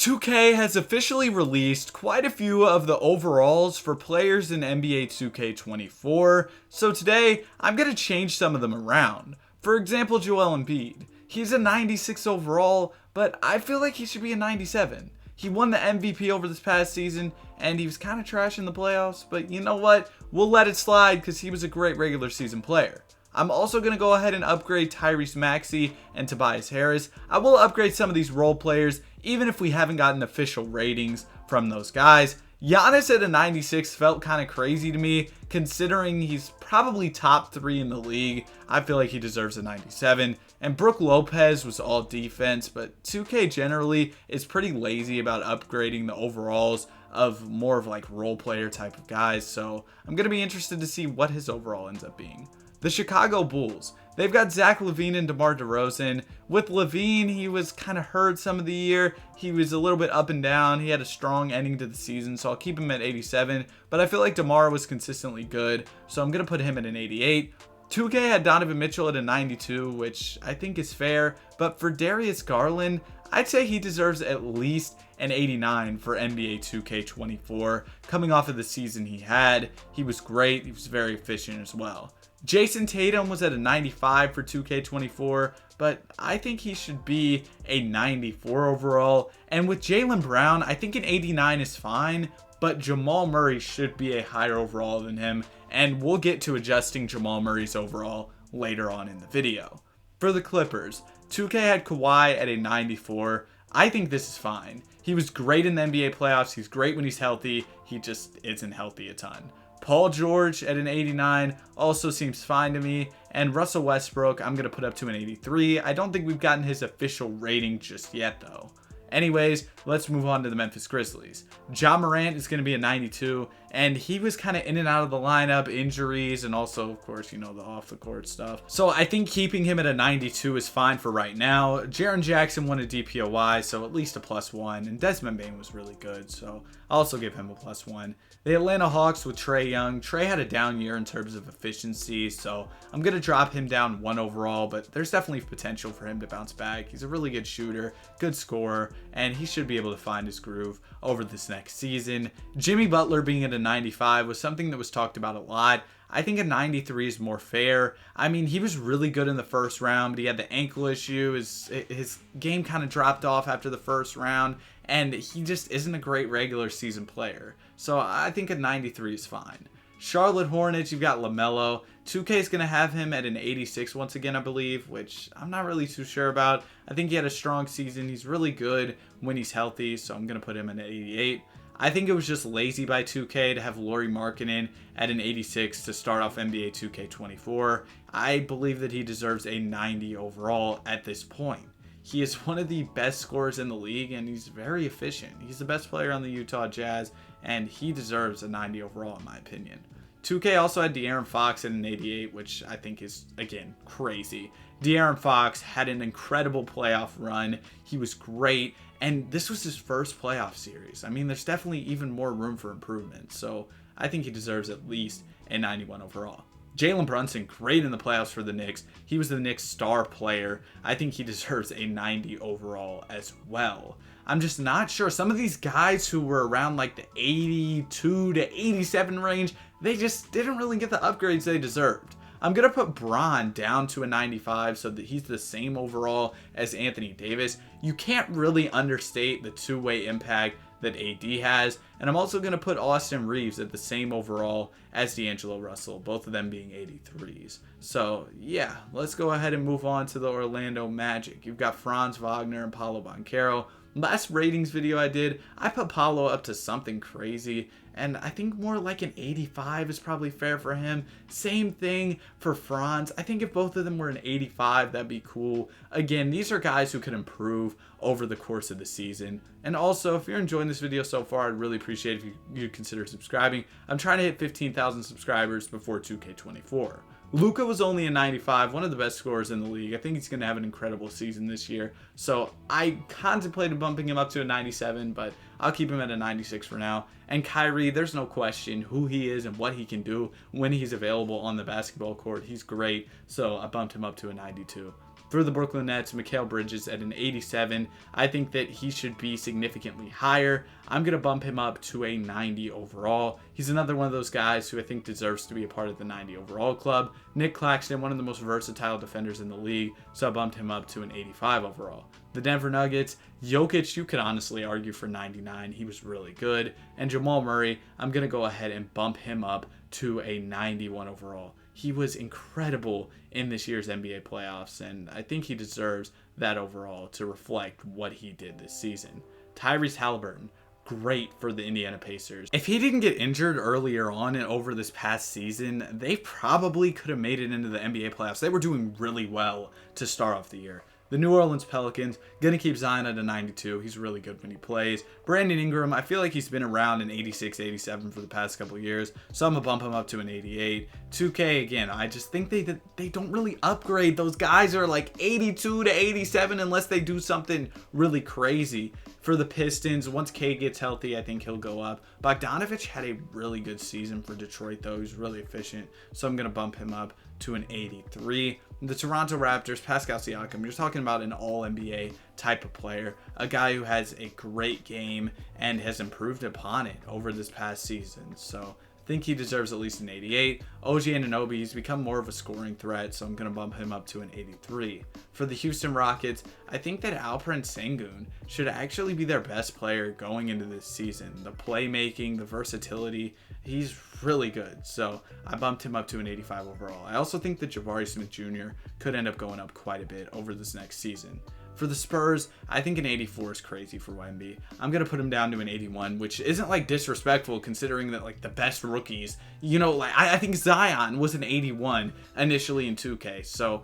2K has officially released quite a few of the overalls for players in NBA 2K24, so today I'm going to change some of them around. For example, Joel Embiid. He's a 96 overall, but I feel like he should be a 97. He won the MVP over this past season, and he was kind of trash in the playoffs, but you know what? We'll let it slide because he was a great regular season player. I'm also going to go ahead and upgrade Tyrese Maxey and Tobias Harris. I will upgrade some of these role players, even if we haven't gotten official ratings from those guys. Giannis at a 96 felt kind of crazy to me, considering he's probably top 3 in the league. I feel like he deserves a 97. And Brook Lopez was all defense, but 2K generally is pretty lazy about upgrading the overalls of more of like role player type of guys. So I'm going to be interested to see what his overall ends up being. The Chicago Bulls, they've got Zach LaVine and DeMar DeRozan. With LaVine, he was kind of hurt some of the year. He was a little bit up and down. He had a strong ending to the season, so I'll keep him at 87. But I feel like DeMar was consistently good, so I'm going to put him at an 88. 2K had Donovan Mitchell at a 92, which I think is fair. But for Darius Garland, I'd say he deserves at least an 89 for NBA 2K24. Coming off of the season he had, he was great. He was very efficient as well. Jason Tatum was at a 95 for 2K24, but I think he should be a 94 overall. And with Jaylen Brown, I think an 89 is fine, but Jamal Murray should be a higher overall than him, and we'll get to adjusting Jamal Murray's overall later on in the video. For the Clippers, 2K had Kawhi at a 94. I think this is fine. He was great in the NBA playoffs. He's great when he's healthy. He just isn't healthy a ton. Paul George at an 89 also seems fine to me. And Russell Westbrook, I'm going to put up to an 83. I don't think we've gotten his official rating just yet, though. Anyways, let's move on to the Memphis Grizzlies. Ja Morant is going to be a 92, and he was kind of in and out of the lineup, injuries, and also, of course, you know, the off-the-court stuff. So I think keeping him at a 92 is fine for right now. Jaren Jackson won a DPOY, so at least a +1, and Desmond Bane was really good, so I'll also give him a +1. The Atlanta Hawks with Trae Young. Trae had a down year in terms of efficiency, so I'm going to drop him down 1 overall, but there's definitely potential for him to bounce back. He's a really good shooter, good scorer, and he should be able to find his groove over this next season. Jimmy Butler being at a 95 was something that was talked about a lot. I think a 93 is more fair. I mean, he was really good in the first round, but he had the ankle issue. His game kind of dropped off after the first round, and he just isn't a great regular season player. So I think a 93 is fine. Charlotte Hornets, you've got LaMelo. 2K is going to have him at an 86 once again, I believe, which I'm not really too sure about. I think he had a strong season. He's really good when he's healthy, so I'm going to put him at an 88. I think it was just lazy by 2K to have Lauri Markkanen at an 86 to start off NBA 2K24. I believe that he deserves a 90 overall at this point. He is one of the best scorers in the league, and he's very efficient. He's the best player on the Utah Jazz, and he deserves a 90 overall in my opinion. 2K also had De'Aaron Fox at an 88, which I think is, again, crazy. De'Aaron Fox had an incredible playoff run. He was great, and this was his first playoff series. I mean, there's definitely even more room for improvement, so I think he deserves at least a 91 overall. Jalen Brunson, great in the playoffs for the Knicks. He was the Knicks' star player. I think he deserves a 90 overall as well. I'm just not sure. Some of these guys who were around like the 82 to 87 range, they just didn't really get the upgrades they deserved. I'm going to put Bron down to a 95 so that he's the same overall as Anthony Davis. You can't really understate the two-way impact that AD has. And I'm also going to put Austin Reeves at the same overall as D'Angelo Russell, both of them being 83s. So yeah, let's go ahead and move on to the Orlando Magic. You've got Franz Wagner and Paolo Banchero. Last ratings video I did, I put Paolo up to something crazy, and I think more like an 85 is probably fair for him. Same thing for Franz. I think if both of them were an 85, that'd be cool. Again, these are guys who could improve over the course of the season. And also, if you're enjoying this video so far, I'd really appreciate if you consider subscribing. I'm trying to hit 15,000 subscribers before 2K24. Luka was only a 95, one of the best scorers in the league. I think he's going to have an incredible season this year. So I contemplated bumping him up to a 97, but I'll keep him at a 96 for now. And Kyrie, there's no question who he is and what he can do when he's available on the basketball court. He's great, so I bumped him up to a 92. For the Brooklyn Nets, Mikal Bridges at an 87. I think that he should be significantly higher. I'm going to bump him up to a 90 overall. He's another one of those guys who I think deserves to be a part of the 90 overall club. Nick Claxton, one of the most versatile defenders in the league, so I bumped him up to an 85 overall. The Denver Nuggets, Jokic, you could honestly argue for 99. He was really good. And Jamal Murray, I'm going to go ahead and bump him up to a 91 overall. He was incredible in this year's NBA playoffs, and I think he deserves that overall to reflect what he did this season. Tyrese Halliburton, great for the Indiana Pacers. If he didn't get injured earlier on and over this past season, they probably could have made it into the NBA playoffs. They were doing really well to start off the year. The New Orleans Pelicans, gonna keep Zion at a 92. He's really good when he plays. Brandon Ingram, I feel like he's been around an 86, 87 for the past couple years, so I'm gonna bump him up to an 88. 2K, again, I just think they don't really upgrade. Those guys are like 82 to 87 unless they do something really crazy. For the Pistons, once K gets healthy, I think he'll go up. Bogdanovich had a really good season for Detroit, though. He's really efficient, so I'm gonna bump him up to an 83. The Toronto Raptors, Pascal Siakam, you're talking about an all-NBA type of player, a guy who has a great game and has improved upon it over this past season. So I think he deserves at least an 88. OG Anunoby, he's become more of a scoring threat, so I'm going to bump him up to an 83. For the Houston Rockets, I think that Alperen Sengun should actually be their best player going into this season. The playmaking, the versatility, he's really good. So I bumped him up to an 85 overall. I also think that Jabari Smith Jr. could end up going up quite a bit over this next season. For the Spurs, I think an 84 is crazy for Wemby. I'm going to put him down to an 81, which isn't like disrespectful considering that like the best rookies, you know, like I think Zion was an 81 initially in 2K. So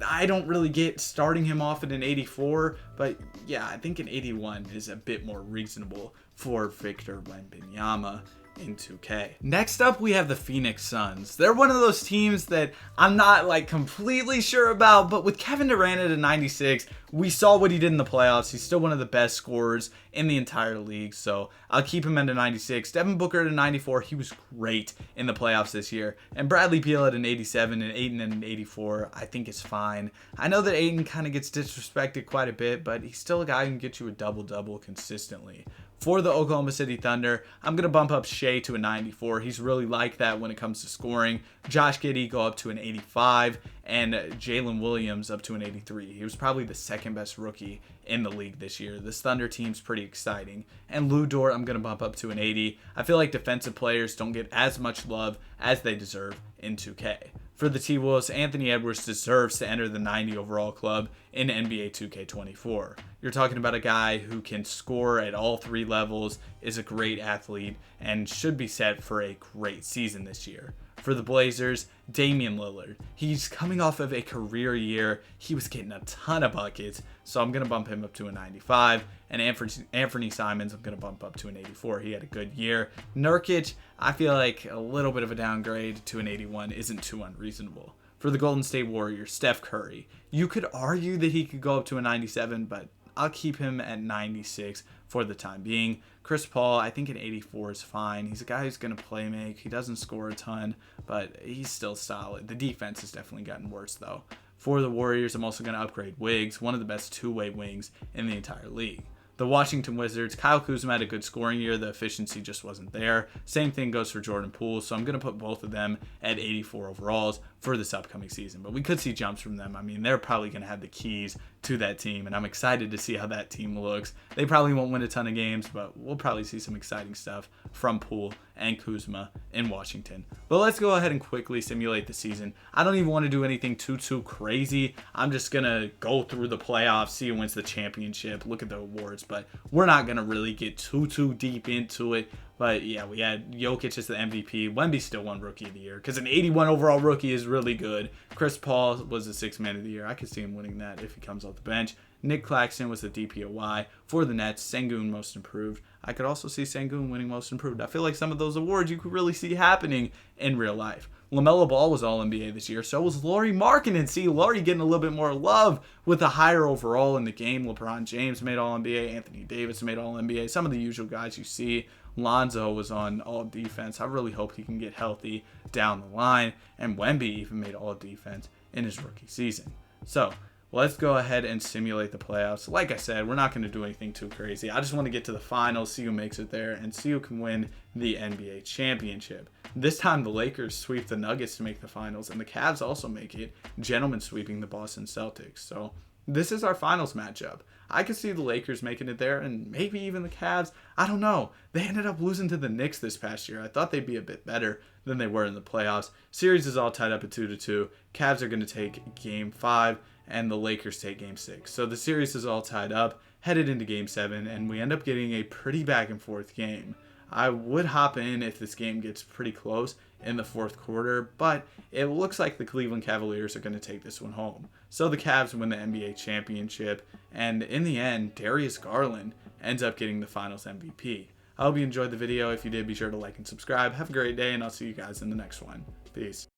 I don't really get starting him off at an 84, but yeah, I think an 81 is a bit more reasonable for Victor Wembanyama in 2K. Next up, we have the Phoenix Suns. They're one of those teams that I'm not like completely sure about, but with Kevin Durant at a 96, we saw what he did in the playoffs. He's still one of the best scorers in the entire league, so I'll keep him at a 96. Devin Booker at a 94. He was great in the playoffs this year. And Bradley Beal at an 87 and Ayton at an 84, I think is fine. I know that Ayton kind of gets disrespected quite a bit, but he's still a guy who can get you a double-double consistently. For the Oklahoma City Thunder, I'm going to bump up Shea to a 94. He's really like that when it comes to scoring. Josh Giddey go up to an 85, and Jalen Williams up to an 83. He was probably the second best rookie in the league this year. This Thunder team's pretty exciting. And Lou Dort, I'm going to bump up to an 80. I feel like defensive players don't get as much love as they deserve in 2K. For the T-Wolves, Anthony Edwards deserves to enter the 90 overall club in NBA 2K24. You're talking about a guy who can score at all three levels, is a great athlete, and should be set for a great season this year. For the Blazers, Damian Lillard. He's coming off of a career year. He was getting a ton of buckets, so I'm going to bump him up to a 95. And Anthony Simons, I'm going to bump up to an 84. He had a good year. Nurkic, I feel like a little bit of a downgrade to an 81 isn't too unreasonable. For the Golden State Warriors, Steph Curry. You could argue that he could go up to a 97, but I'll keep him at 96 for the time being. Chris Paul, I think an 84 is fine. He's a guy who's going to play make. He doesn't score a ton, but he's still solid. The defense has definitely gotten worse, though. For the Warriors, I'm also going to upgrade Wiggs, one of the best two-way wings in the entire league. The Washington Wizards, Kyle Kuzma had a good scoring year. The efficiency just wasn't there. Same thing goes for Jordan Poole, so I'm going to put both of them at 84 overalls for this upcoming season. But we could see jumps from them. I mean, they're probably going to have the keys to that team, and I'm excited to see how that team looks. They probably won't win a ton of games, but we'll probably see some exciting stuff from Poole and Kuzma in Washington. But let's go ahead and quickly simulate the season. I don't even want to do anything too crazy. I'm just going to go through the playoffs, see who wins the championship, look at the awards, but we're not going to really get too deep into it. But yeah, we had Jokic as the MVP. Wemby still won Rookie of the Year because an 81 overall rookie is really good. Chris Paul was the Sixth Man of the Year. I could see him winning that if he comes off the bench. Nick Claxton was the DPOY. For the Nets, Sengun Most Improved. I could also see Sengun winning Most Improved. I feel like some of those awards you could really see happening in real life. LaMelo Ball was All-NBA this year. So was Lauri Markkanen. See, Lauri getting a little bit more love with a higher overall in the game. LeBron James made All-NBA. Anthony Davis made All-NBA. Some of the usual guys you see. Lonzo was on All-Defense. I really hope he can get healthy down the line. And Wemby even made All-Defense in his rookie season. So let's go ahead and simulate the playoffs. Like I said, we're not going to do anything too crazy. I just want to get to the finals, see who makes it there, and see who can win the NBA championship. This time the Lakers sweep the Nuggets to make the finals, and the Cavs also make it, gentlemen sweeping the Boston Celtics. So this is our finals matchup. I could see the Lakers making it there, and maybe even the Cavs. I don't know. They ended up losing to the Knicks this past year. I thought they'd be a bit better than they were in the playoffs. Series is all tied up at 2-2. Cavs are going to take Game 5, and the Lakers take Game 6. So the series is all tied up, headed into Game 7, and we end up getting a pretty back and forth game. I would hop in if this game gets pretty close in the fourth quarter, but it looks like the Cleveland Cavaliers are going to take this one home. So the Cavs win the NBA championship, and in the end, Darius Garland ends up getting the finals MVP. I hope you enjoyed the video. If you did, be sure to like and subscribe. Have a great day, and I'll see you guys in the next one. Peace.